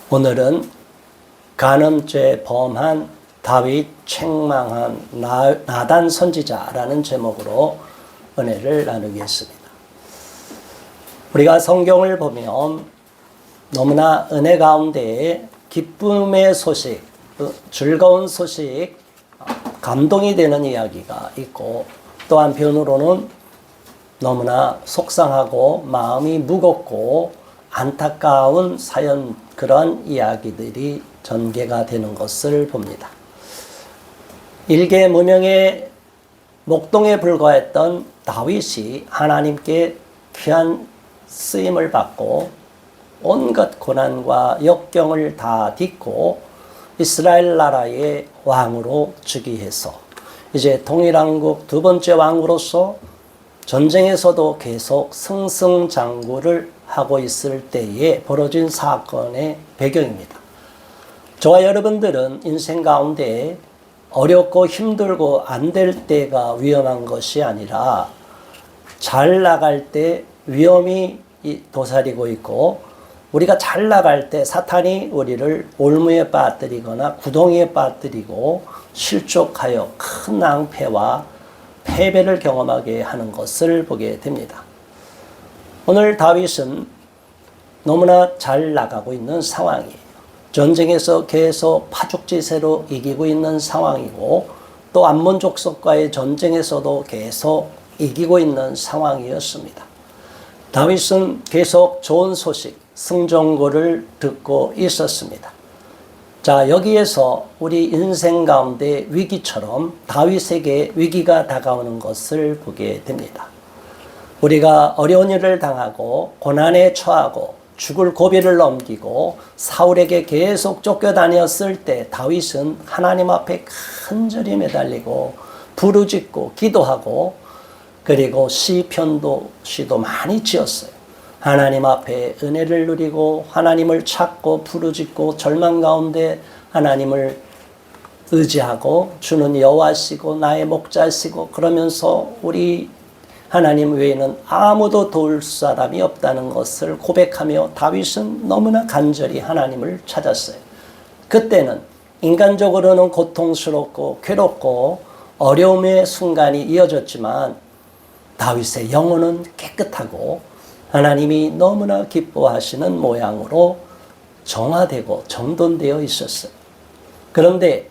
오늘은 간음죄 범한 다윗 책망한 나단 선지자라는 제목으로 은혜를 나누겠습니다. 우리가 성경을 보면 너무나 은혜 가운데 기쁨의 소식, 즐거운 소식, 감동이 되는 이야기가 있고 또 한편으로는 너무나 속상하고 마음이 무겁고 안타까운 사연, 그런 이야기들이 전개가 되는 것을 봅니다. 일개 무명의 목동에 불과했던 다윗이 하나님께 귀한 쓰임을 받고 온갖 고난과 역경을 다 딛고 이스라엘 나라의 왕으로 즉위해서 이제 통일왕국 두 번째 왕으로서 전쟁에서도 계속 승승장구를 하고 있을 때에 벌어진 사건의 배경입니다. 저와 여러분들은 인생 가운데 어렵고 힘들고 안 될 때가 위험한 것이 아니라 잘 나갈 때 위험이 도사리고 있고, 우리가 잘 나갈 때 사탄이 우리를 올무에 빠뜨리거나 구덩이에 빠뜨리고 실족하여 큰 낭패와 패배를 경험하게 하는 것을 보게 됩니다. 오늘 다윗은 너무나 잘 나가고 있는 상황이에요. 전쟁에서 계속 파죽지세로 이기고 있는 상황이고, 또 암몬 족속과의 전쟁에서도 계속 이기고 있는 상황이었습니다. 다윗은 계속 좋은 소식, 승전고를 듣고 있었습니다. 자, 여기에서 우리 인생 가운데 위기처럼 다윗에게 위기가 다가오는 것을 보게 됩니다. 우리가 어려운 일을 당하고 고난에 처하고 죽을 고비를 넘기고 사울에게 계속 쫓겨다녔을 때 다윗은 하나님 앞에 간절히 매달리고 부르짖고 기도하고, 그리고 시도 많이 지었어요. 하나님 앞에 은혜를 누리고 하나님을 찾고 부르짖고 절망 가운데 하나님을 의지하고 주는 여호와시고 나의 목자시고, 그러면서 우리 하나님 외에는 아무도 도울 사람이 없다는 것을 고백하며 다윗은 너무나 간절히 하나님을 찾았어요. 그때는 인간적으로는 고통스럽고 괴롭고 어려움의 순간이 이어졌지만 다윗의 영혼은 깨끗하고 하나님이 너무나 기뻐하시는 모양으로 정화되고 정돈되어 있었어요. 그런데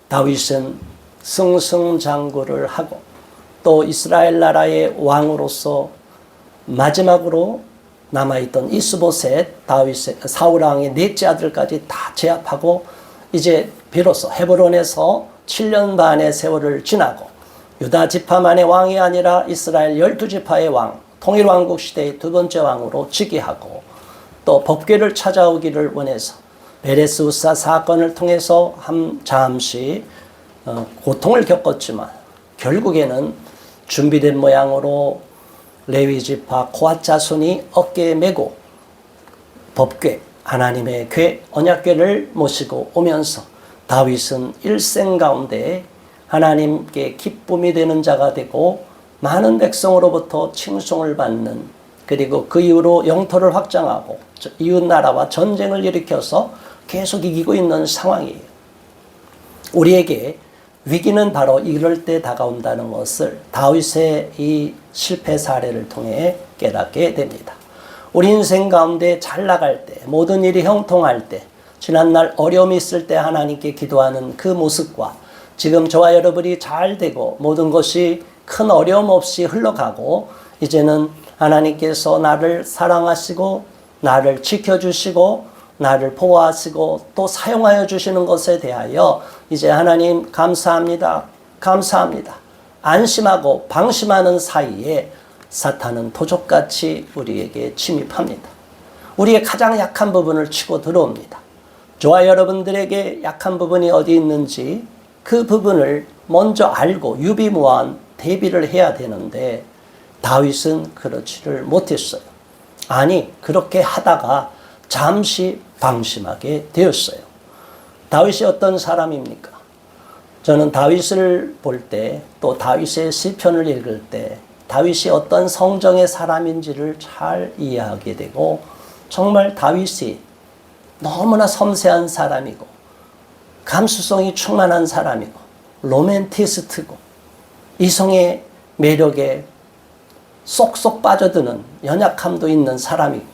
다윗은 승승장구를 하고 또 이스라엘 나라의 왕으로서 마지막으로 남아있던 이스보셋, 사울 왕의 넷째 아들까지 다 제압하고 이제 비로소 헤브론에서 7년 반의 세월을 지나고 유다 지파만의 왕이 아니라 이스라엘 12지파의 왕, 통일왕국 시대의 두 번째 왕으로 즉위하고, 또 법궤를 찾아오기를 원해서 베레스 우사 사건을 통해서 잠시 고통을 겪었지만 결국에는 준비된 모양으로 레위지파 코앗 자손이 어깨에 메고 법궤, 하나님의 궤, 언약궤를 모시고 오면서 다윗은 일생 가운데 하나님께 기쁨이 되는 자가 되고 많은 백성으로부터 칭송을 받는, 그리고 그 이후로 영토를 확장하고 이웃나라와 전쟁을 일으켜서 계속 이기고 있는 상황이에요. 우리에게 위기는 바로 이럴 때 다가온다는 것을 다윗의 이 실패 사례를 통해 깨닫게 됩니다. 우리 인생 가운데 잘 나갈 때, 모든 일이 형통할 때, 지난날 어려움이 있을 때 하나님께 기도하는 그 모습과 지금 저와 여러분이 잘 되고 모든 것이 큰 어려움 없이 흘러가고 이제는 하나님께서 나를 사랑하시고 나를 지켜주시고 나를 보호하시고 또 사용하여 주시는 것에 대하여 이제 하나님 감사합니다, 감사합니다, 안심하고 방심하는 사이에 사탄은 도적같이 우리에게 침입합니다. 우리의 가장 약한 부분을 치고 들어옵니다. 저와 여러분들에게 약한 부분이 어디 있는지 그 부분을 먼저 알고 유비무한 대비를 해야 되는데 다윗은 그렇지를 못했어요. 아니, 그렇게 하다가 잠시 방심하게 되었어요. 다윗이 어떤 사람입니까? 저는 다윗을 볼 때, 또 다윗의 시편을 읽을 때 다윗이 어떤 성정의 사람인지를 잘 이해하게 되고, 정말 다윗이 너무나 섬세한 사람이고 감수성이 충만한 사람이고 로맨티스트고 이성의 매력에 쏙쏙 빠져드는 연약함도 있는 사람이고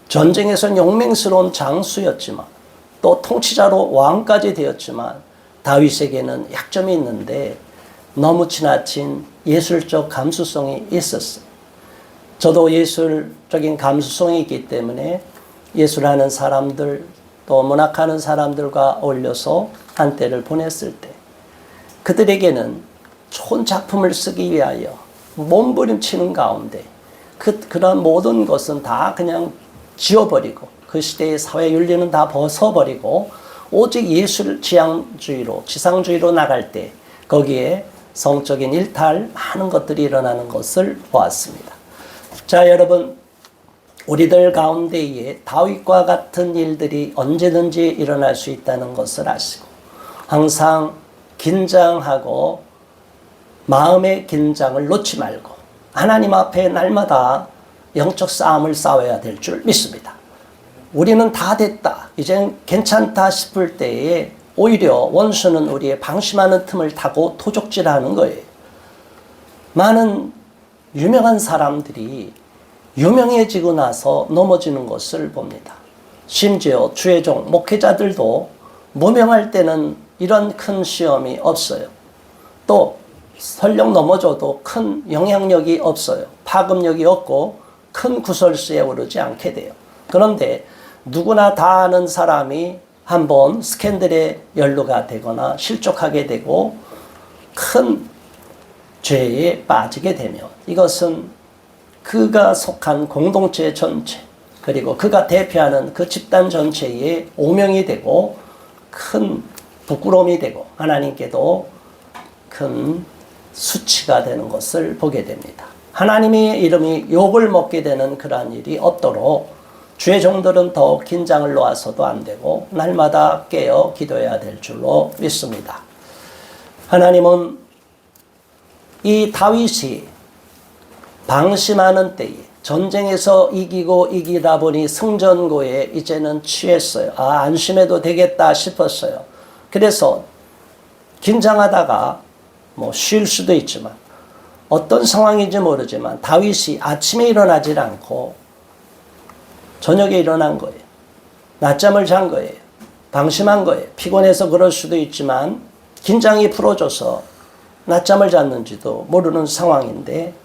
전쟁에선 용맹스러운 장수였지만 또 통치자로 왕까지 되었지만 다윗에게는 약점이 있는데 너무 지나친 예술적 감수성이 있었어요. 저도 예술적인 감수성이 있기 때문에 예술하는 사람들 또 문학하는 사람들과 어울려서 한때를 보냈을 때 그들에게는 좋은 작품을 쓰기 위하여 몸부림치는 가운데 그런 모든 것은 다 그냥 지워버리고 그 시대의 사회 윤리는 다 벗어버리고 오직 예술 지향주의로 지상주의로 나갈 때 거기에 성적인 일탈 많은 것들이 일어나는 것을 보았습니다. 자, 여러분, 우리들 가운데에 다윗과 같은 일들이 언제든지 일어날 수 있다는 것을 아시고 항상 긴장하고 마음의 긴장을 놓지 말고 하나님 앞에 날마다 영적 싸움을 싸워야 될 줄 믿습니다. 우리는 다 됐다, 이젠 괜찮다 싶을 때에 오히려 원수는 우리의 방심하는 틈을 타고 도적질하는 거예요. 많은 유명한 사람들이 유명해지고 나서 넘어지는 것을 봅니다. 심지어 주의종 목회자들도 무명할 때는 이런 큰 시험이 없어요. 또 설령 넘어져도 큰 영향력이 없어요. 파급력이 없고 큰 구설수에 오르지 않게 돼요. 그런데 누구나 다 아는 사람이 한번 스캔들에 연루가 되거나 실족하게 되고 큰 죄에 빠지게 되면 이것은 그가 속한 공동체 전체 그리고 그가 대표하는 그 집단 전체에 오명이 되고 큰 부끄러움이 되고 하나님께도 큰 수치가 되는 것을 보게 됩니다. 하나님의 이름이 욕을 먹게 되는 그러한 일이 없도록 주의 종들은 더욱 긴장을 놓아서도 안 되고 날마다 깨어 기도해야 될 줄로 믿습니다. 하나님은 이 다윗이 방심하는 때에 전쟁에서 이기다 보니 승전고에 이제는 취했어요. 안심해도 되겠다 싶었어요. 그래서 긴장하다가 쉴 수도 있지만 어떤 상황인지 모르지만 다윗이 아침에 일어나질 않고 저녁에 일어난 거예요. 낮잠을 잔 거예요. 방심한 거예요. 피곤해서 그럴 수도 있지만 긴장이 풀어져서 낮잠을 잤는지도 모르는 상황인데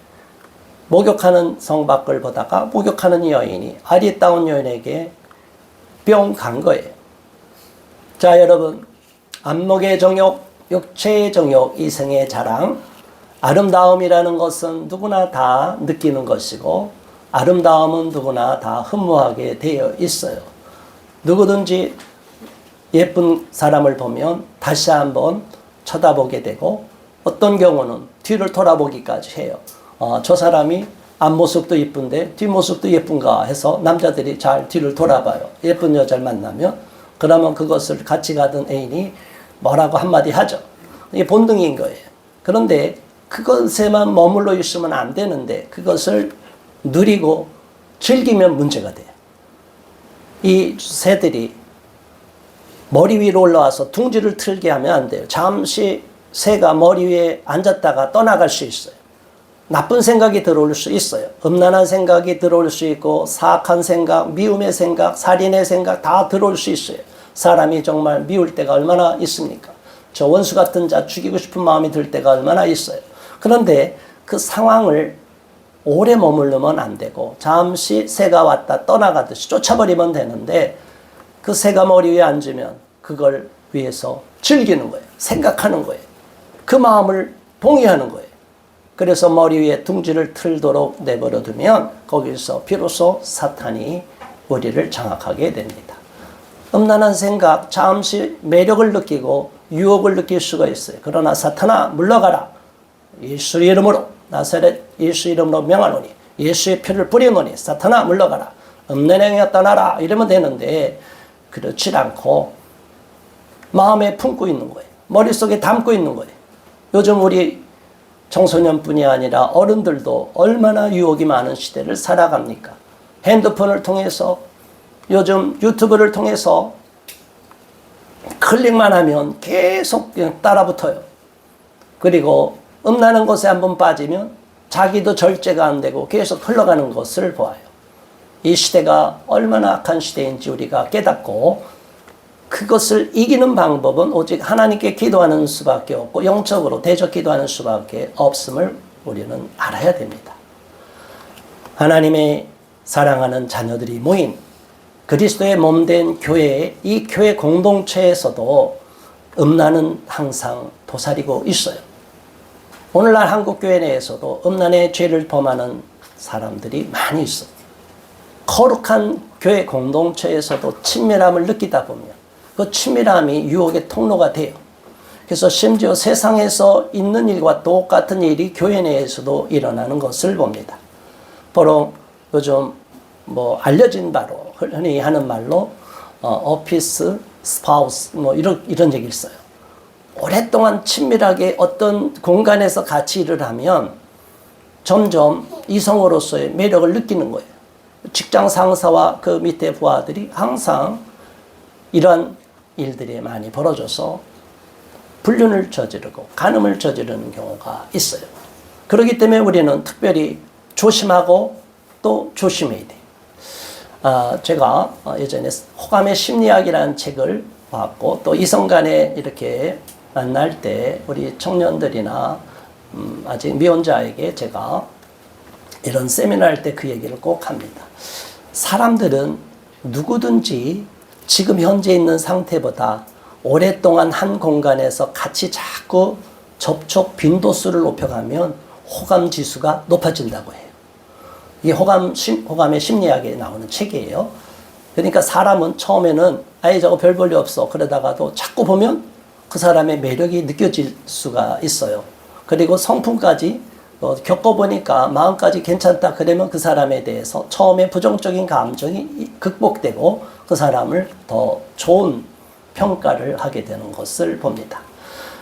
목욕하는 성밖을 보다가 목욕하는 여인이 아리따운 여인에게 뿅 간 거예요. 자, 여러분, 안목의 정욕, 육체의 정욕, 이생의 자랑, 아름다움이라는 것은 누구나 다 느끼는 것이고 아름다움은 누구나 다 흠모하게 되어 있어요. 누구든지 예쁜 사람을 보면 다시 한번 쳐다보게 되고 어떤 경우는 뒤를 돌아보기까지 해요. 저 사람이 앞모습도 예쁜데 뒷모습도 예쁜가 해서 남자들이 잘 뒤를 돌아봐요. 예쁜 여자를 만나면. 그러면 그것을 같이 가던 애인이 뭐라고 한마디 하죠. 이게 본능인 거예요. 그런데 그것에만 머물러 있으면 안 되는데 그것을 누리고 즐기면 문제가 돼요. 이 새들이 머리 위로 올라와서 둥지를 틀게 하면 안 돼요. 잠시 새가 머리 위에 앉았다가 떠나갈 수 있어요. 나쁜 생각이 들어올 수 있어요. 음란한 생각이 들어올 수 있고 사악한 생각, 미움의 생각, 살인의 생각 다 들어올 수 있어요. 사람이 정말 미울 때가 얼마나 있습니까? 저 원수 같은 자 죽이고 싶은 마음이 들 때가 얼마나 있어요. 그런데 그 상황을 오래 머무르면 안 되고 잠시 새가 왔다 떠나가듯이 쫓아버리면 되는데 그 새가 머리 위에 앉으면 그걸 위해서 즐기는 거예요. 생각하는 거예요. 그 마음을 동의하는 거예요. 그래서 머리 위에 둥지를 틀도록 내버려두면 거기서 비로소 사탄이 우리를 장악하게 됩니다. 음란한 생각, 잠시 매력을 느끼고 유혹을 느낄 수가 있어요. 그러나 사탄아 물러가라. 예수 이름으로 나사렛 예수 이름으로 명하노니 예수의 피를 뿌리노니 사탄아 물러가라. 없는 행위가 떠나라. 이러면 되는데 그렇지 않고 마음에 품고 있는 거예요. 머릿속에 담고 있는 거예요. 요즘 우리 청소년뿐이 아니라 어른들도 얼마나 유혹이 많은 시대를 살아갑니까? 핸드폰을 통해서 요즘 유튜브를 통해서 클릭만 하면 계속 그냥 따라붙어요. 그리고 음란한 것에 한번 빠지면 자기도 절제가 안 되고 계속 흘러가는 것을 보아요. 이 시대가 얼마나 악한 시대인지 우리가 깨닫고 그것을 이기는 방법은 오직 하나님께 기도하는 수밖에 없고 영적으로 대적 기도하는 수밖에 없음을 우리는 알아야 됩니다. 하나님의 사랑하는 자녀들이 모인 그리스도의 몸된 교회, 이 교회 공동체에서도 음란은 항상 도사리고 있어요. 오늘날 한국교회 내에서도 음란의 죄를 범하는 사람들이 많이 있어요. 거룩한 교회 공동체에서도 친밀함을 느끼다 보면 그 친밀함이 유혹의 통로가 돼요. 그래서 심지어 세상에서 있는 일과 똑같은 일이 교회 내에서도 일어나는 것을 봅니다. 바로 요즘 알려진 바로 흔히 하는 말로 오피스 스파우스 이런 얘기를 써요. 오랫동안 친밀하게 어떤 공간에서 같이 일을 하면 점점 이성으로서의 매력을 느끼는 거예요. 직장 상사와 그 밑에 부하들이 항상 이런 일들이 많이 벌어져서 불륜을 저지르고 간음을 저지르는 경우가 있어요. 그렇기 때문에 우리는 특별히 조심하고 또 조심해야 돼요. 제가 예전에 호감의 심리학이라는 책을 봤고 또 이성 간에 이렇게 만날 때 우리 청년들이나 아직 미혼자에게 제가 이런 세미나 할 때 그 얘기를 꼭 합니다. 사람들은 누구든지 지금 현재 있는 상태보다 오랫동안 한 공간에서 같이 자꾸 접촉 빈도수를 높여가면 호감 지수가 높아진다고 해요. 이게 호감의 심리학에 나오는 책이에요. 그러니까 사람은 처음에는 아예 저거 별 볼일 없어 그러다가도 자꾸 보면 그 사람의 매력이 느껴질 수가 있어요. 그리고 성품까지 겪어보니까 마음까지 괜찮다 그러면 그 사람에 대해서 처음에 부정적인 감정이 극복되고 그 사람을 더 좋은 평가를 하게 되는 것을 봅니다.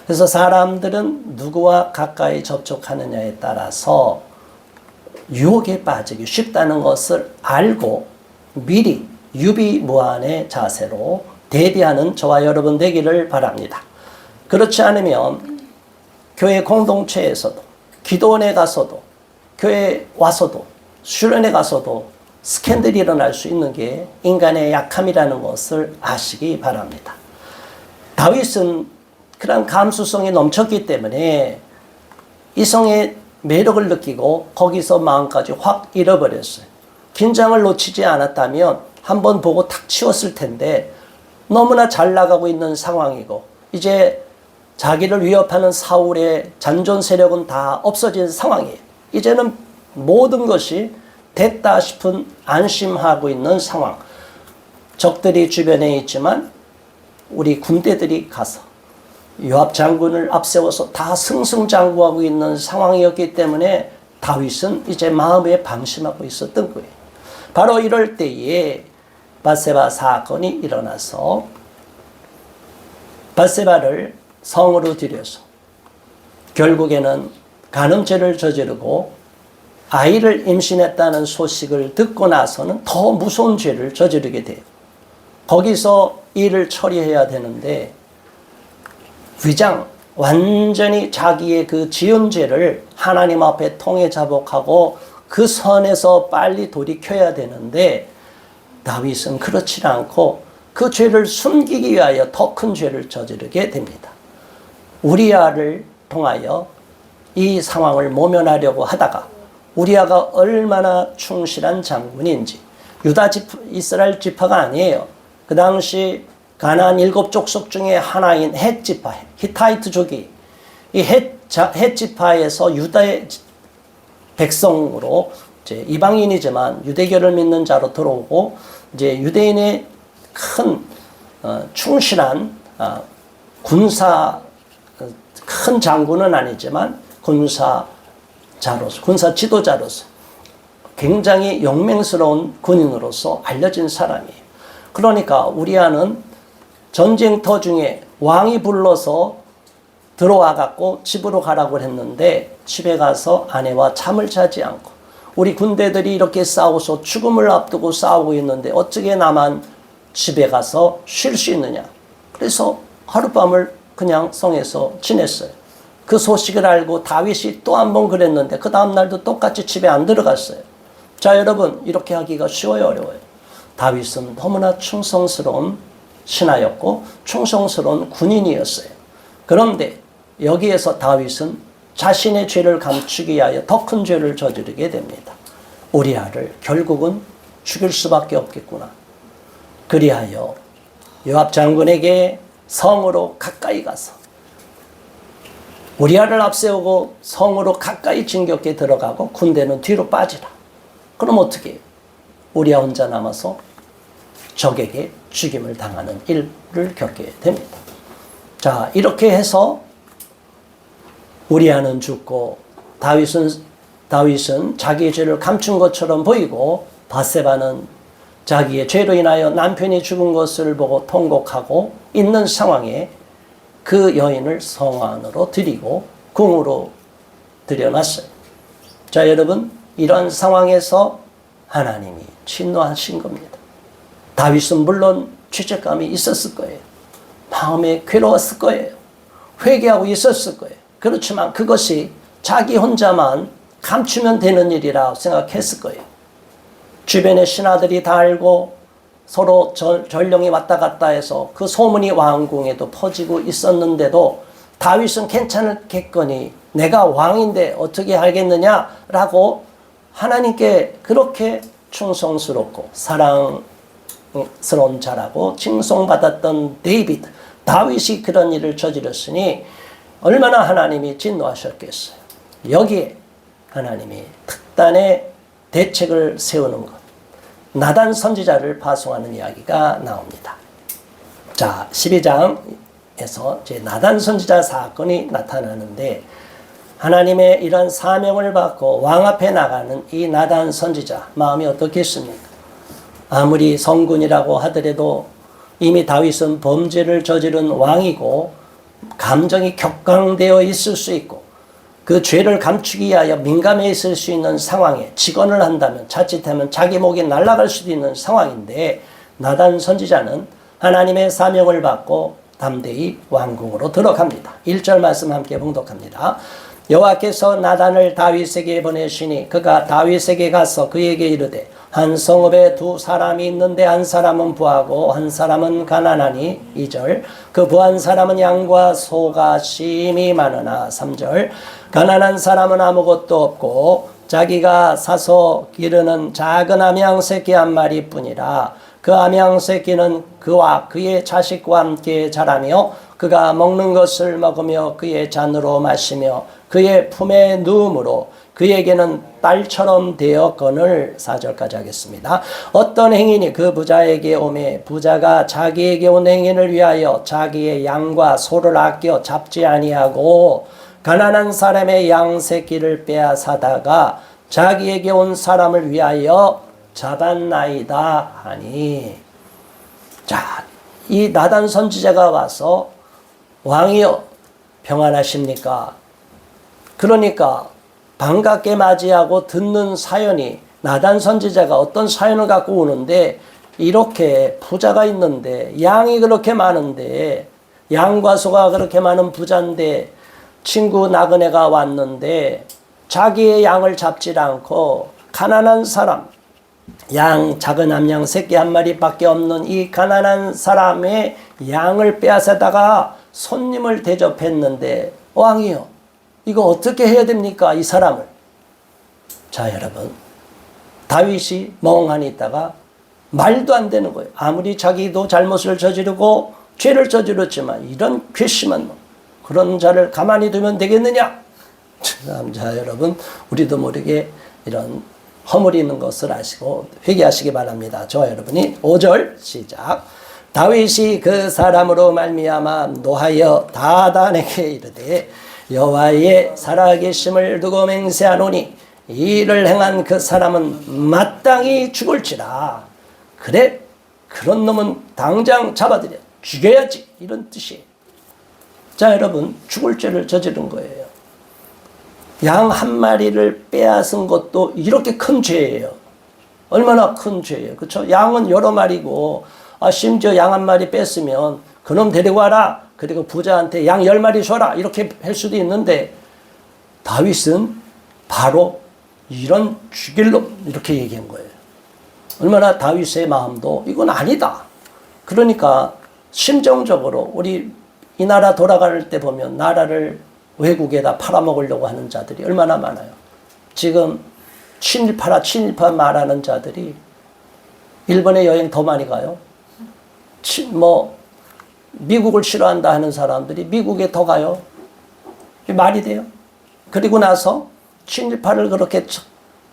그래서 사람들은 누구와 가까이 접촉하느냐에 따라서 유혹에 빠지기 쉽다는 것을 알고 미리 유비무환의 자세로 대비하는 저와 여러분 되기를 바랍니다. 그렇지 않으면 교회 공동체에서도 기도원에 가서도 교회에 와서도 수련회 가서도 스캔들이 일어날 수 있는 게 인간의 약함이라는 것을 아시기 바랍니다. 다윗은 그런 감수성이 넘쳤기 때문에 이성의 매력을 느끼고 거기서 마음까지 확 잃어버렸어요. 긴장을 놓치지 않았다면 한번 보고 탁 치웠을 텐데 너무나 잘 나가고 있는 상황이고 이제 자기를 위협하는 사울의 잔존 세력은 다 없어진 상황이에요. 이제는 모든 것이 됐다 싶은 안심하고 있는 상황. 적들이 주변에 있지만 우리 군대들이 가서 요압 장군을 앞세워서 다 승승장구하고 있는 상황이었기 때문에 다윗은 이제 마음에 방심하고 있었던 거예요. 바로 이럴 때에 밧세바 사건이 일어나서 밧세바를 성으로 들여서 결국에는 간음죄를 저지르고 아이를 임신했다는 소식을 듣고 나서는 더 무서운 죄를 저지르게 돼요. 거기서 일을 처리해야 되는데 완전히 자기의 그 지은 죄를 하나님 앞에 통해 자복하고 그 선에서 빨리 돌이켜야 되는데 다윗은 그렇지 않고 그 죄를 숨기기 위하여 더 큰 죄를 저지르게 됩니다. 우리아를 통하여 이 상황을 모면하려고 하다가 우리아가 얼마나 충실한 장군인지 이스라엘 지파가 아니에요. 그 당시 가나안 7족속 중에 하나인 헷 지파, 히타이트족이 이 헷 지파에서 유다의 백성으로 이제 이방인이지만 유대교를 믿는 자로 들어오고 이제 유대인의 큰 충실한 군사 큰 장군은 아니지만 군사 지도자로서 굉장히 영맹스러운 군인으로서 알려진 사람이에요. 그러니까 우리아는 전쟁터 중에 왕이 불러서 들어와 갖고 집으로 가라고 했는데 집에 가서 아내와 잠을 자지 않고 우리 군대들이 이렇게 싸워서 죽음을 앞두고 싸우고 있는데 어떻게 나만 집에 가서 쉴 수 있느냐. 그래서 하룻밤을 그냥 성에서 지냈어요. 그 소식을 알고 다윗이 또 한 번 그랬는데 그 다음날도 똑같이 집에 안 들어갔어요. 자, 여러분, 이렇게 하기가 쉬워요, 어려워요? 다윗은 너무나 충성스러운 신하였고 충성스러운 군인이었어요. 그런데 여기에서 다윗은 자신의 죄를 감추기 위하여 더 큰 죄를 저지르게 됩니다. 우리아를 결국은 죽일 수밖에 없겠구나. 그리하여 요압 장군에게 성으로 가까이 가서 우리아를 앞세우고 성으로 가까이 진격해 들어가고 군대는 뒤로 빠지라. 그럼 어떻게 해요? 우리아 혼자 남아서 적에게 죽임을 당하는 일을 겪게 됩니다. 자, 이렇게 해서 우리아는 죽고 다윗은 자기의 죄를 감춘 것처럼 보이고 밧세바는 자기의 죄로 인하여 남편이 죽은 것을 보고 통곡하고 있는 상황에 그 여인을 성 안으로 들이고 궁으로 들여놨어요. 자, 여러분, 이런 상황에서 하나님이 진노하신 겁니다. 다윗은 물론 죄책감이 있었을 거예요. 마음에 괴로웠을 거예요. 회개하고 있었을 거예요. 그렇지만 그것이 자기 혼자만 감추면 되는 일이라 생각했을 거예요. 주변의 신하들이 다 알고 서로 전령이 왔다 갔다 해서 그 소문이 왕궁에도 퍼지고 있었는데도 다윗은 괜찮겠거니 내가 왕인데 어떻게 하겠느냐라고 하나님께 그렇게 충성스럽고 사랑스러운 자라고 칭송받았던 다윗이 그런 일을 저질렀으니 얼마나 하나님이 진노하셨겠어요. 여기에 하나님이 특단의 대책을 세우는 것, 나단 선지자를 파송하는 이야기가 나옵니다. 자, 12장에서 이제 나단 선지자 사건이 나타나는데 하나님의 이런 사명을 받고 왕 앞에 나가는 이 나단 선지자 마음이 어떻겠습니까? 아무리 성군이라고 하더라도 이미 다윗은 범죄를 저지른 왕이고 감정이 격강되어 있을 수 있고 그 죄를 감추기 위하여 민감해 있을 수 있는 상황에 직언을 한다면 자칫하면 자기 목이 날아갈 수도 있는 상황인데 나단 선지자는 하나님의 사명을 받고 담대히 왕궁으로 들어갑니다. 1절 말씀 함께 봉독합니다. 여호와께서 나단을 다윗에게 보내시니 그가 다윗에게 가서 그에게 이르되 한 성읍에 두 사람이 있는데 한 사람은 부하고 한 사람은 가난하니 2절 그 부한 사람은 양과 소가 심히 많으나 3절 가난한 사람은 아무것도 없고 자기가 사서 기르는 작은 암양 새끼 한 마리뿐이라 그 암양 새끼는 그와 그의 자식과 함께 자라며 그가 먹는 것을 먹으며 그의 잔으로 마시며 그의 품에 누움으로 그에게는 딸처럼 되었거늘 4절까지 하겠습니다. 어떤 행인이 그 부자에게 오매 부자가 자기에게 온 행인을 위하여 자기의 양과 소를 아껴 잡지 아니하고 가난한 사람의 양 새끼를 빼앗아다가 자기에게 온 사람을 위하여 잡았나이다 하니. 자, 이 나단 선지자가 와서 왕이여 평안하십니까? 그러니까 반갑게 맞이하고 듣는 사연이 나단 선지자가 어떤 사연을 갖고 오는데 이렇게 부자가 있는데 양이 그렇게 많은데 양과 소가 그렇게 많은 부자인데 친구 나그네가 왔는데 자기의 양을 잡지 않고 가난한 사람 양 작은 암양 새끼 한 마리밖에 없는 이 가난한 사람의 양을 빼앗아다가 손님을 대접했는데 왕이요 이거 어떻게 해야 됩니까? 이 사람을. 자, 여러분. 다윗이 멍하니 있다가 말도 안 되는 거예요. 아무리 자기도 잘못을 저지르고 죄를 저질렀지만 이런 괘씸한 놈. 그런 자를 가만히 두면 되겠느냐? 자, 여러분. 우리도 모르게 이런 허물이 있는 것을 아시고 회개하시기 바랍니다. 저와 여러분이 5절 시작. 다윗이 그 사람으로 말미암아 노하여 다단에게 이르되 여호와의 살아계심을 두고 맹세하노니 이 일을 행한 그 사람은 마땅히 죽을지라. 그래 그런 놈은 당장 잡아들여 죽여야지 이런 뜻이에요. 자, 여러분 죽을 죄를 저지른 거예요. 양 한 마리를 빼앗은 것도 이렇게 큰 죄예요. 얼마나 큰 죄예요. 그렇죠? 양은 여러 마리고 심지어 양 한 마리 뺐으면 그놈 데리고 와라. 그리고 부자한테 양 10마리 줘라. 이렇게 할 수도 있는데 다윗은 바로 이런 죽일 놈 이렇게 얘기한 거예요. 얼마나 다윗의 마음도 이건 아니다. 그러니까 심정적으로 우리 이 나라 돌아갈 때 보면 나라를 외국에다 팔아먹으려고 하는 자들이 얼마나 많아요. 지금 친일파라 친일파 말하는 자들이 일본에 여행 더 많이 가요. 미국을 싫어한다 하는 사람들이 미국에 더 가요. 말이 돼요. 그리고 나서 친일파를 그렇게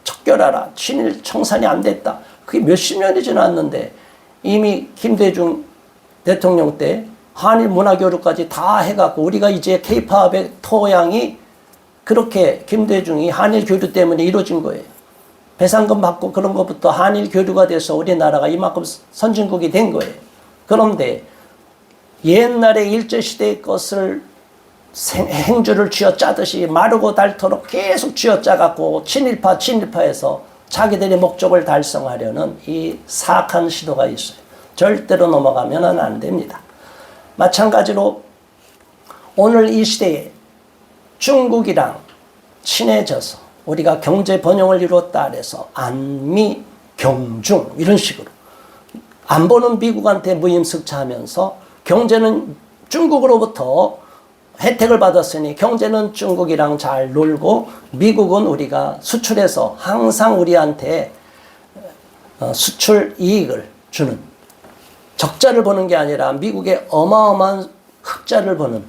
척결하라. 친일 청산이 안 됐다. 그게 몇십 년이 지났는데 이미 김대중 대통령 때 한일 문화교류까지 다 해갖고 우리가 이제 K-팝의 토양이 그렇게 김대중이 한일 교류 때문에 이루어진 거예요. 배상금 받고 그런 것부터 한일 교류가 돼서 우리나라가 이만큼 선진국이 된 거예요. 그런데 옛날에 일제시대의 것을 행주를 쥐어짜듯이 마르고 닳도록 계속 쥐어짜갖고 친일파에서 자기들의 목적을 달성하려는 이 사악한 시도가 있어요. 절대로 넘어가면 안 됩니다. 마찬가지로 오늘 이 시대에 중국이랑 친해져서 우리가 경제 번영을 이루었다 그래서 안미, 경중 이런 식으로 안보는 미국한테 무임승차하면서 경제는 중국으로부터 혜택을 받았으니 경제는 중국이랑 잘 놀고 미국은 우리가 수출해서 항상 우리한테 수출 이익을 주는 적자를 보는 게 아니라 미국의 어마어마한 흑자를 보는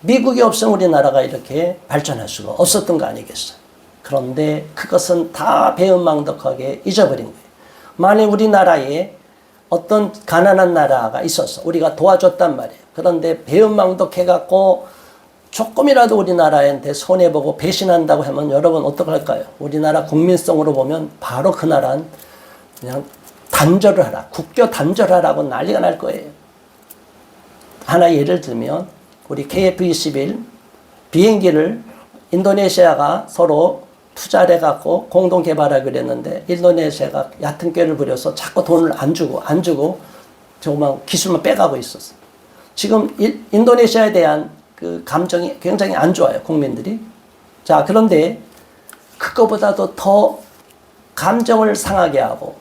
미국이 없으면 우리나라가 이렇게 발전할 수가 없었던 거 아니겠어요. 그런데 그것은 다 배은망덕하게 잊어버린 거예요. 만약 우리나라에 어떤 가난한 나라가 있어서 우리가 도와줬단 말이에요. 그런데 배은망덕해갖고 조금이라도 우리나라한테 손해보고 배신한다고 하면 여러분 어떡할까요? 우리나라 국민성으로 보면 바로 그 나라는 그냥 단절을 하라. 국교 단절하라고 난리가 날 거예요. 하나 예를 들면 우리 KF-21 비행기를 인도네시아가 서로 투자를 해갖고 공동 개발하기로 했는데 인도네시아가 얕은 꾀를 부려서 자꾸 돈을 안 주고 조그만 기술만 빼가고 있었어. 지금 인도네시아에 대한 그 감정이 굉장히 안 좋아요, 국민들이. 자, 그런데 그거보다도 더 감정을 상하게 하고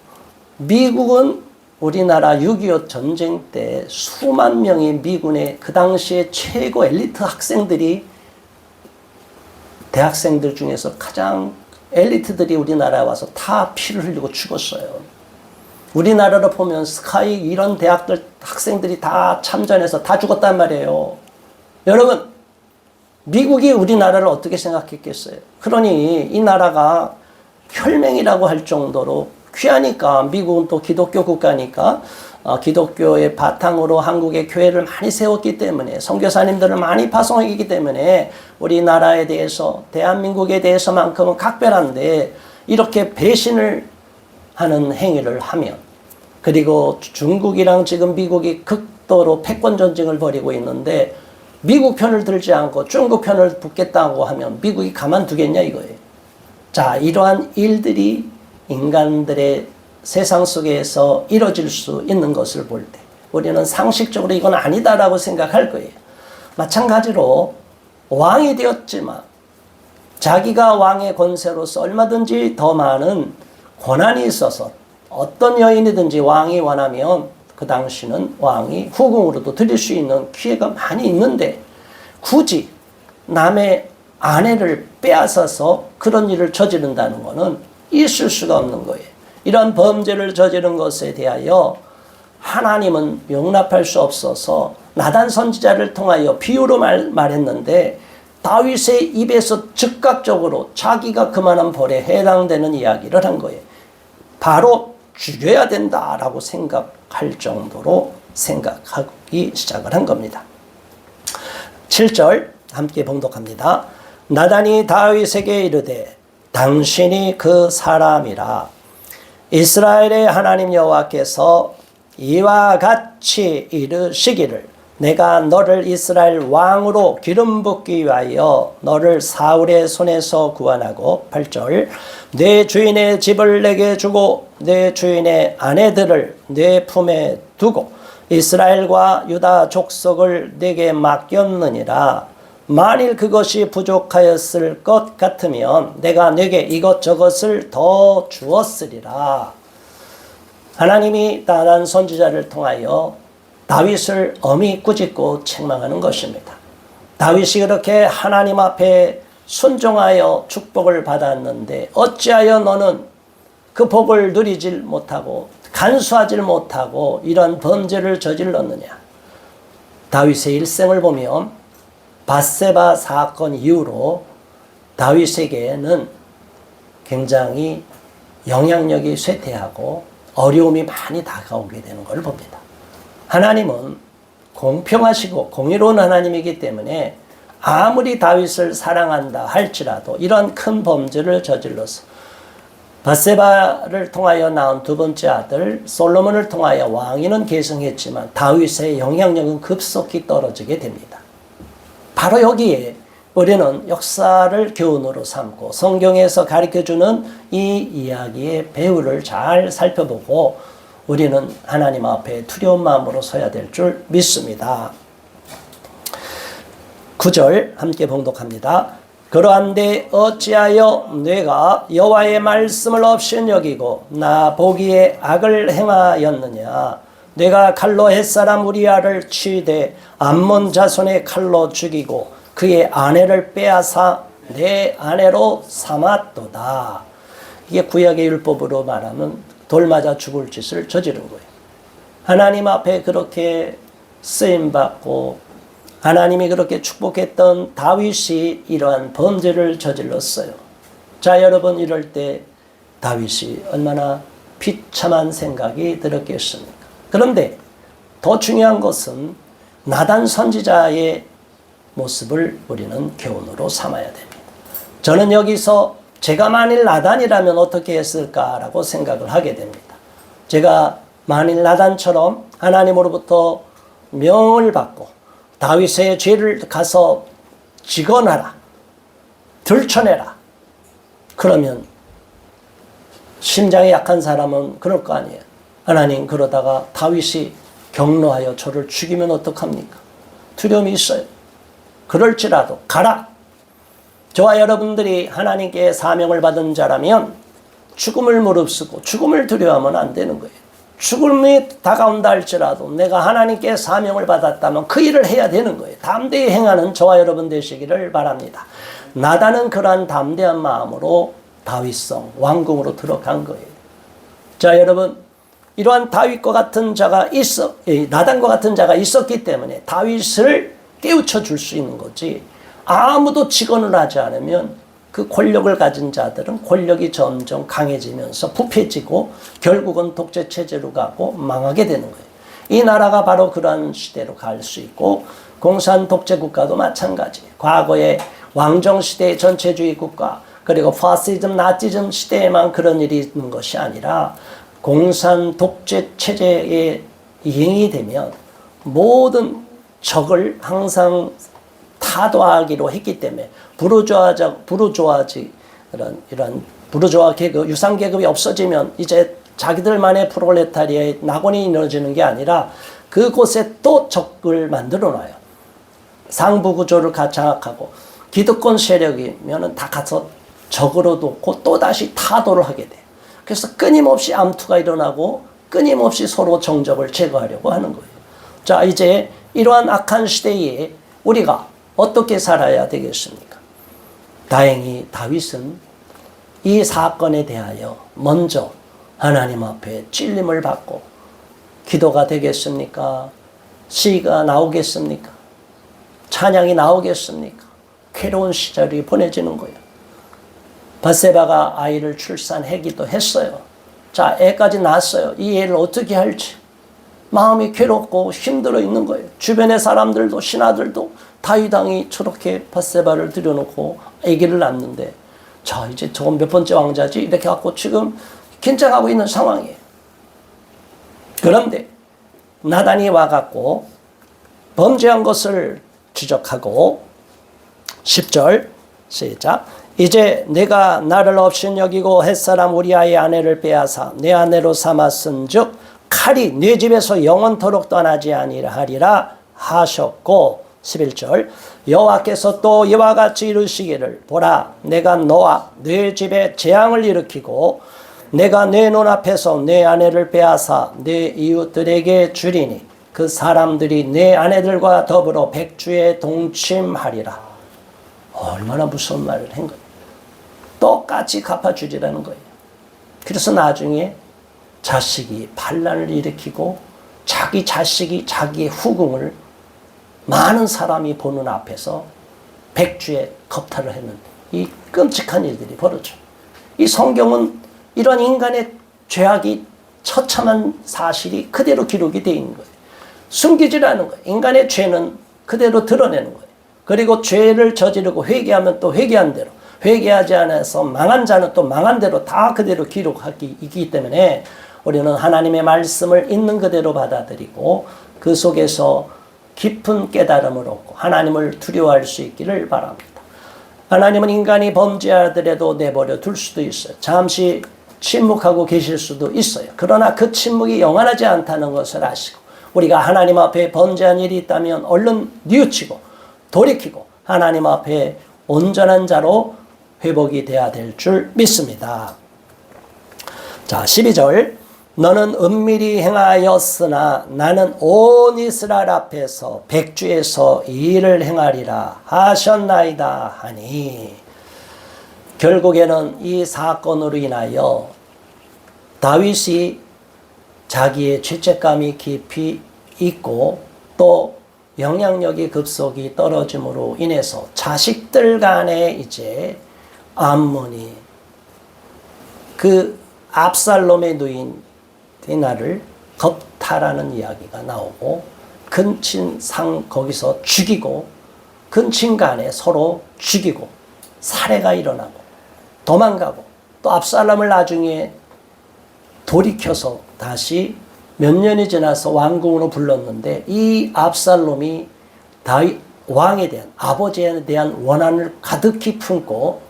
미국은 우리나라 6.25 전쟁 때 수만 명의 미군의 그 당시에 최고 엘리트 학생들이 대학생들 중에서 가장 엘리트들이 우리나라에 와서 다 피를 흘리고 죽었어요. 우리나라로 보면 스카이 이런 대학들 학생들이 다 참전해서 다 죽었단 말이에요. 여러분, 미국이 우리나라를 어떻게 생각했겠어요? 그러니 이 나라가 혈맹이라고 할 정도로 귀하니까 미국은 또 기독교 국가니까 기독교의 바탕으로 한국의 교회를 많이 세웠기 때문에 선교사님들을 많이 파송했기 때문에 우리나라에 대해서 대한민국에 대해서만큼은 각별한데 이렇게 배신을 하는 행위를 하면 그리고 중국이랑 지금 미국이 극도로 패권 전쟁을 벌이고 있는데 미국 편을 들지 않고 중국 편을 붙겠다고 하면 미국이 가만두겠냐 이거예요. 자, 이러한 일들이 인간들의 세상 속에서 이루어질 수 있는 것을 볼 때 우리는 상식적으로 이건 아니다라고 생각할 거예요. 마찬가지로 왕이 되었지만 자기가 왕의 권세로서 얼마든지 더 많은 권한이 있어서 어떤 여인이든지 왕이 원하면 그 당시는 왕이 후궁으로도 드릴 수 있는 기회가 많이 있는데 굳이 남의 아내를 빼앗아서 그런 일을 저지른다는 것은 있을 수가 없는 거예요. 이런 범죄를 저지른 것에 대하여 하나님은 용납할 수 없어서 나단 선지자를 통하여 비유로 말했는데 다윗의 입에서 즉각적으로 자기가 그만한 벌에 해당되는 이야기를 한 거예요. 바로 죽여야 된다라고 생각할 정도로 생각하기 시작을 한 겁니다. 7절 함께 봉독합니다. 나단이 다윗에게 이르되 당신이 그 사람이라. 이스라엘의 하나님 여호와께서 이와 같이 이르시기를 내가 너를 이스라엘 왕으로 기름 붓기 위하여 너를 사울의 손에서 구원하고 8절 내 주인의 집을 내게 주고 내 주인의 아내들을 내 품에 두고 이스라엘과 유다 족속을 내게 맡겼느니라. 만일 그것이 부족하였을 것 같으면 내가 내게 이것저것을 더 주었으리라. 하나님이 나단 선지자를 통하여 다윗을 엄히 꾸짖고 책망하는 것입니다. 다윗이 그렇게 하나님 앞에 순종하여 축복을 받았는데 어찌하여 너는 그 복을 누리질 못하고 간수하지 못하고 이런 범죄를 저질렀느냐. 다윗의 일생을 보면 밧세바 사건 이후로 다윗에게는 굉장히 영향력이 쇠퇴하고 어려움이 많이 다가오게 되는 걸 봅니다. 하나님은 공평하시고 공의로운 하나님이기 때문에 아무리 다윗을 사랑한다 할지라도 이런 큰 범죄를 저질러서 밧세바를 통하여 낳은 두 번째 아들 솔로몬을 통하여 왕위는 계승했지만 다윗의 영향력은 급속히 떨어지게 됩니다. 바로 여기에 우리는 역사를 교훈으로 삼고 성경에서 가르쳐주는 이 이야기의 배후를 잘 살펴보고 우리는 하나님 앞에 두려운 마음으로 서야 될 줄 믿습니다. 9절 함께 봉독합니다. 그러한데 어찌하여 내가 여호와의 말씀을 없인 여기고 나 보기에 악을 행하였느냐. 내가 칼로 햇사람 우리아를 치되 암몬 자손의 칼로 죽이고 그의 아내를 빼앗아 내 아내로 삼았도다. 이게 구약의 율법으로 말하면 돌 맞아 죽을 짓을 저지른 거예요. 하나님 앞에 그렇게 쓰임받고 하나님이 그렇게 축복했던 다윗이 이러한 범죄를 저질렀어요. 자, 여러분, 이럴 때 다윗이 얼마나 비참한 생각이 들었겠습니까? 그런데 더 중요한 것은 나단 선지자의 모습을 우리는 교훈으로 삼아야 됩니다. 저는 여기서 제가 만일 나단이라면 어떻게 했을까라고 생각을 하게 됩니다. 제가 만일 나단처럼 하나님으로부터 명을 받고 다윗의 죄를 가서 직언하라, 들춰내라. 그러면 심장이 약한 사람은 그럴 거 아니에요. 하나님, 그러다가 다윗이 격노하여 저를 죽이면 어떡합니까? 두려움이 있어요. 그럴지라도 가라. 저와 여러분들이 하나님께 사명을 받은 자라면 죽음을 무릅쓰고 죽음을 두려워하면 안 되는 거예요. 죽음이 다가온다 할지라도 내가 하나님께 사명을 받았다면 그 일을 해야 되는 거예요. 담대히 행하는 저와 여러분 되시기를 바랍니다. 나단은 그러한 담대한 마음으로 다윗성 왕궁으로 들어간 거예요. 자, 여러분, 이러한 다윗과 같은 자가 나단과 같은 자가 있었기 때문에 다윗을 깨우쳐 줄 수 있는 거지, 아무도 직언을 하지 않으면 그 권력을 가진 자들은 권력이 점점 강해지면서 부패지고 결국은 독재 체제로 가고 망하게 되는 거예요. 이 나라가 바로 그러한 시대로 갈 수 있고 공산 독재 국가도 마찬가지예요. 과거에 왕정 시대의 전체주의 국가 그리고 파시즘, 나치즘 시대에만 그런 일이 있는 것이 아니라 공산 독재 체제에 이행이 되면 모든 적을 항상 타도하기로 했기 때문에 이런 부르주아 계급, 유상 계급이 없어지면 이제 자기들만의 프롤레타리아의 낙원이 이루어지는 게 아니라 그곳에 또 적을 만들어 놔요. 상부 구조를 장악하고 기득권 세력이면은 다 가서 적으로 놓고 또 다시 타도를 하게 돼요. 그래서 끊임없이 암투가 일어나고 끊임없이 서로 정적을 제거하려고 하는 거예요. 자, 이제 이러한 악한 시대에 우리가 어떻게 살아야 되겠습니까? 다행히 다윗은 이 사건에 대하여 먼저 하나님 앞에 찔림을 받고 기도가 되겠습니까? 시가 나오겠습니까? 찬양이 나오겠습니까? 괴로운 시절이 보내지는 거예요. 밧세바가 아이를 출산하기도 했어요. 자, 애까지 낳았어요. 이 애를 어떻게 할지 마음이 괴롭고 힘들어 있는 거예요. 주변의 사람들도 신하들도 다윗 왕이 저렇게 밧세바를 들여놓고 아기를 낳는데, 자, 이제 저건 몇 번째 왕자지? 이렇게 갖고 지금 긴장하고 있는 상황이에요. 그런데 나단이 와갖고 범죄한 것을 지적하고 10절 시작. 이제 내가 나를 업신여기고 햇사람 우리아의 아내를 빼앗아 내 아내로 삼았은즉 칼이 네 집에서 영원토록 떠나지 아니하리라 하셨고 11절 여호와께서 또 이와 같이 이르시기를 보라 내가 너와 네 집에 재앙을 일으키고 내가 내 눈앞에서 내 아내를 빼앗아 내 이웃들에게 주리니 그 사람들이 내 아내들과 더불어 백주에 동침하리라. 얼마나 무서운 말을 한 거예요. 똑같이 갚아주리라는 거예요. 그래서 나중에 자식이 반란을 일으키고 자기 자식이 자기의 후궁을 많은 사람이 보는 앞에서 백주에 겁탈을 했는 이 끔찍한 일들이 벌어져요. 이 성경은 이런 인간의 죄악이 처참한 사실이 그대로 기록이 되어 있는 거예요. 숨기질 않은 거예요. 인간의 죄는 그대로 드러내는 거예요. 그리고 죄를 저지르고 회개하면 또 회개한 대로, 회개하지 않아서 망한 자는 또 망한 대로 다 그대로 기록하기 때문에 우리는 하나님의 말씀을 있는 그대로 받아들이고 그 속에서 깊은 깨달음을 얻고 하나님을 두려워할 수 있기를 바랍니다. 하나님은 인간이 범죄하더라도 내버려 둘 수도 있어요. 잠시 침묵하고 계실 수도 있어요. 그러나 그 침묵이 영원하지 않다는 것을 아시고 우리가 하나님 앞에 범죄한 일이 있다면 얼른 뉘우치고 돌이키고 하나님 앞에 온전한 자로 회복이 되어야 될 줄 믿습니다. 자, 12절 너는 은밀히 행하였으나 나는 온 이스라엘 앞에서 백주에서 이 일을 행하리라 하셨나이다 하니 결국에는 이 사건으로 인하여 다윗이 자기의 죄책감이 깊이 있고 또 영향력이 급속히 떨어짐으로 인해서 자식들 간에 이제 암몬이 그 압살롬의 누인 디나를 겁탈하는 이야기가 나오고 근친상 거기서 죽이고 근친 간에 서로 죽이고 살해가 일어나고 도망가고 또 압살롬을 나중에 돌이켜서 다시 몇 년이 지나서 왕궁으로 불렀는데 이 압살롬이 다윗 왕에 대한 아버지에 대한 원한을 가득히 품고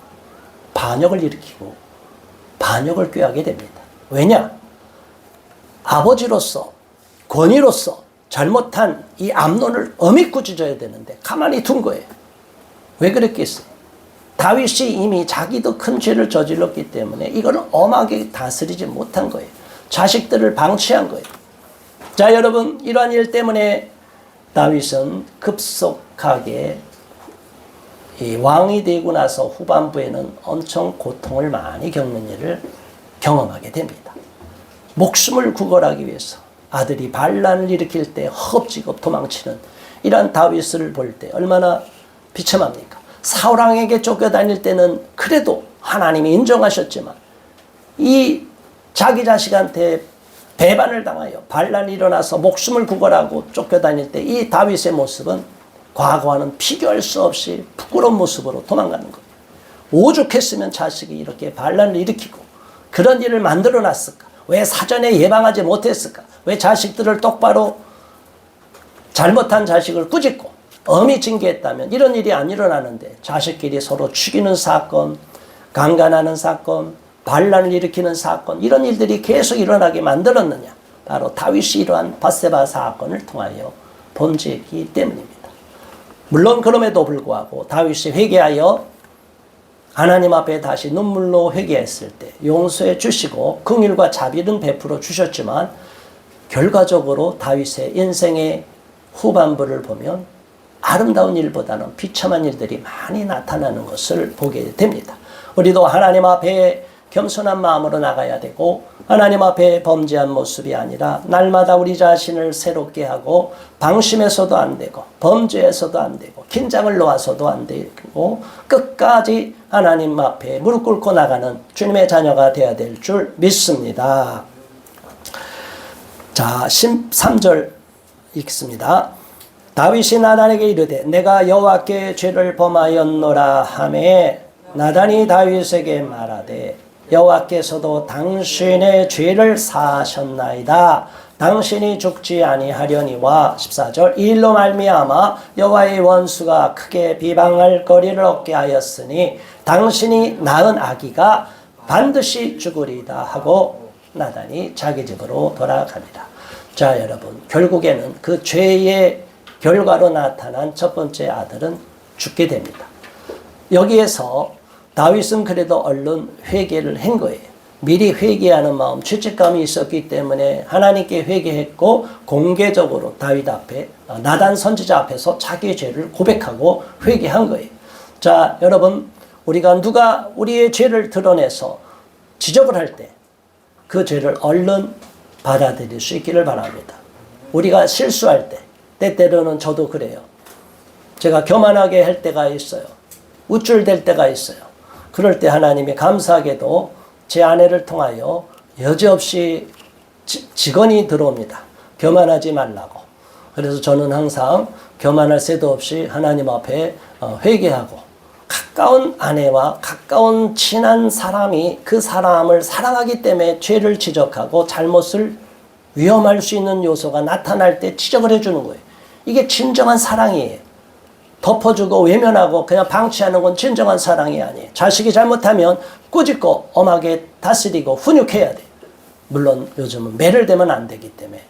반역을 일으키고 반역을 꾀하게 됩니다. 왜냐? 아버지로서 권위로서 잘못한 이 암논을 엄히 꾸짖어야 되는데 가만히 둔 거예요. 왜 그랬겠어요? 다윗이 이미 자기도 큰 죄를 저질렀기 때문에 이거를 엄하게 다스리지 못한 거예요. 자식들을 방치한 거예요. 자, 여러분, 이러한 일 때문에 다윗은 급속하게 이 왕이 되고 나서 후반부에는 엄청 고통을 많이 겪는 일을 경험하게 됩니다. 목숨을 구걸하기 위해서 아들이 반란을 일으킬 때 허겁지겁 도망치는 이러한 다윗을 볼 때 얼마나 비참합니까? 사울왕에게 쫓겨다닐 때는 그래도 하나님이 인정하셨지만 이 자기 자식한테 배반을 당하여 반란이 일어나서 목숨을 구걸하고 쫓겨다닐 때 이 다윗의 모습은 과거와는 비교할 수 없이 부끄러운 모습으로 도망가는 거예요. 오죽했으면 자식이 이렇게 반란을 일으키고 그런 일을 만들어 놨을까? 왜 사전에 예방하지 못했을까? 왜 자식들을 똑바로 잘못한 자식을 꾸짖고 엄히 징계했다면 이런 일이 안 일어나는데 자식끼리 서로 죽이는 사건, 강간하는 사건, 반란을 일으키는 사건 이런 일들이 계속 일어나게 만들었느냐? 바로 다윗이 이러한 밧세바 사건을 통하여 범죄했기 때문입니다. 물론 그럼에도 불구하고 다윗이 회개하여 하나님 앞에 다시 눈물로 회개했을 때 용서해 주시고 긍휼과 자비는 베풀어 주셨지만 결과적으로 다윗의 인생의 후반부를 보면 아름다운 일보다는 비참한 일들이 많이 나타나는 것을 보게 됩니다. 우리도 하나님 앞에 겸손한 마음으로 나가야 되고 하나님 앞에 범죄한 모습이 아니라 날마다 우리 자신을 새롭게 하고 방심해서도 안 되고 범죄해서도 안 되고 긴장을 놓아서도 안 되고 끝까지 하나님 앞에 무릎 꿇고 나가는 주님의 자녀가 되어야 될 줄 믿습니다. 자, 13절 읽습니다. 다윗이 나단에게 이르되 내가 여호와께 죄를 범하였노라 하매 나단이 다윗에게 말하되 여호와께서도 당신의 죄를 사하셨나이다. 당신이 죽지 아니하려니와 14절 이 일로 말미암아 여호와의 원수가 크게 비방할 거리를 얻게 하였으니 당신이 낳은 아기가 반드시 죽으리다 하고 나단이 자기 집으로 돌아갑니다. 자, 여러분, 결국에는 그 죄의 결과로 나타난 첫 번째 아들은 죽게 됩니다. 여기에서 다윗은 그래도 얼른 회개를 한 거예요. 미리 회개하는 마음, 죄책감이 있었기 때문에 하나님께 회개했고 공개적으로 다윗 앞에, 나단 선지자 앞에서 자기의 죄를 고백하고 회개한 거예요. 자, 여러분, 우리가 누가 우리의 죄를 드러내서 지적을 할 때 그 죄를 얼른 받아들일 수 있기를 바랍니다. 우리가 실수할 때, 때때로는 저도 그래요. 제가 교만하게 할 때가 있어요. 우쭐댈 때가 있어요. 그럴 때 하나님이 감사하게도 제 아내를 통하여 여지없이 직언이 들어옵니다. 교만하지 말라고. 그래서 저는 항상 교만할 새도 없이 하나님 앞에 회개하고, 가까운 아내와 가까운 친한 사람이 그 사람을 사랑하기 때문에 죄를 지적하고 잘못을 위험할 수 있는 요소가 나타날 때 지적을 해주는 거예요. 이게 진정한 사랑이에요. 덮어주고 외면하고 그냥 방치하는 건 진정한 사랑이 아니에요. 자식이 잘못하면 꾸짖고 엄하게 다스리고 훈육해야 돼요. 물론 요즘은 매를 대면 안 되기 때문에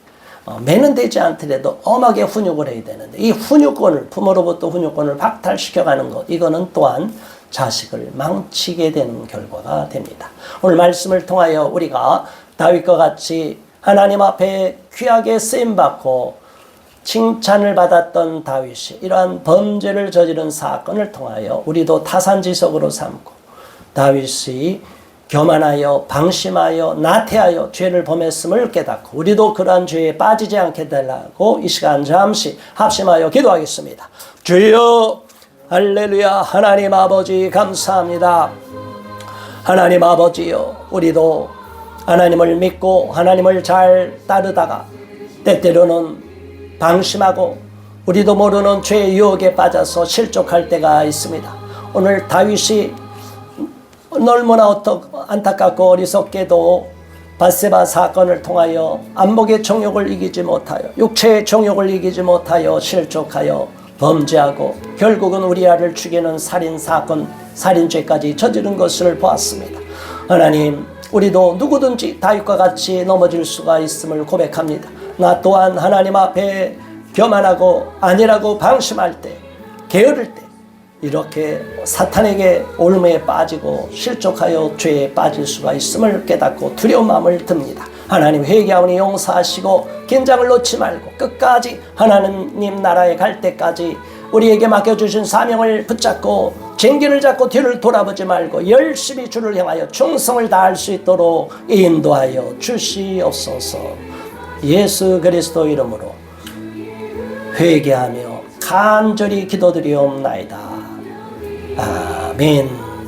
매는 되지 않더라도 엄하게 훈육을 해야 되는데, 이 훈육권을, 부모로부터 훈육권을 박탈시켜가는 것, 이거는 또한 자식을 망치게 되는 결과가 됩니다. 오늘 말씀을 통하여 우리가 다윗과 같이 하나님 앞에 귀하게 쓰임받고 칭찬을 받았던 다윗이 이러한 범죄를 저지른 사건을 통하여 우리도 타산지석으로 삼고, 다윗이 교만하여 방심하여 나태하여 죄를 범했음을 깨닫고 우리도 그러한 죄에 빠지지 않게 되려고 이 시간 잠시 합심하여 기도하겠습니다. 주여, 할렐루야. 하나님 아버지 감사합니다. 하나님 아버지여, 우리도 하나님을 믿고 하나님을 잘 따르다가 때때로는 방심하고 우리도 모르는 죄의 유혹에 빠져서 실족할 때가 있습니다. 오늘 다윗이 너무나 안타깝고 어리석게도 밧세바 사건을 통하여 안목의 정욕을 이기지 못하여, 육체의 정욕을 이기지 못하여 실족하여 범죄하고 결국은 우리아를 죽이는 살인사건, 살인죄까지 저지른 것을 보았습니다. 하나님, 우리도 누구든지 다윗과 같이 넘어질 수가 있음을 고백합니다. 나 또한 하나님 앞에 교만하고 아니라고 방심할 때, 게으를 때 이렇게 사탄에게 올무에 빠지고 실족하여 죄에 빠질 수가 있음을 깨닫고 두려운 마음을 듭니다. 하나님, 회개하오니 용서하시고 긴장을 놓지 말고 끝까지 하나님 나라에 갈 때까지 우리에게 맡겨주신 사명을 붙잡고 쟁기를 잡고 뒤를 돌아보지 말고 열심히 주를 향하여 충성을 다할 수 있도록 인도하여 주시옵소서. 예수 그리스도 이름으로 회개하며 간절히 기도드리옵나이다. 아멘.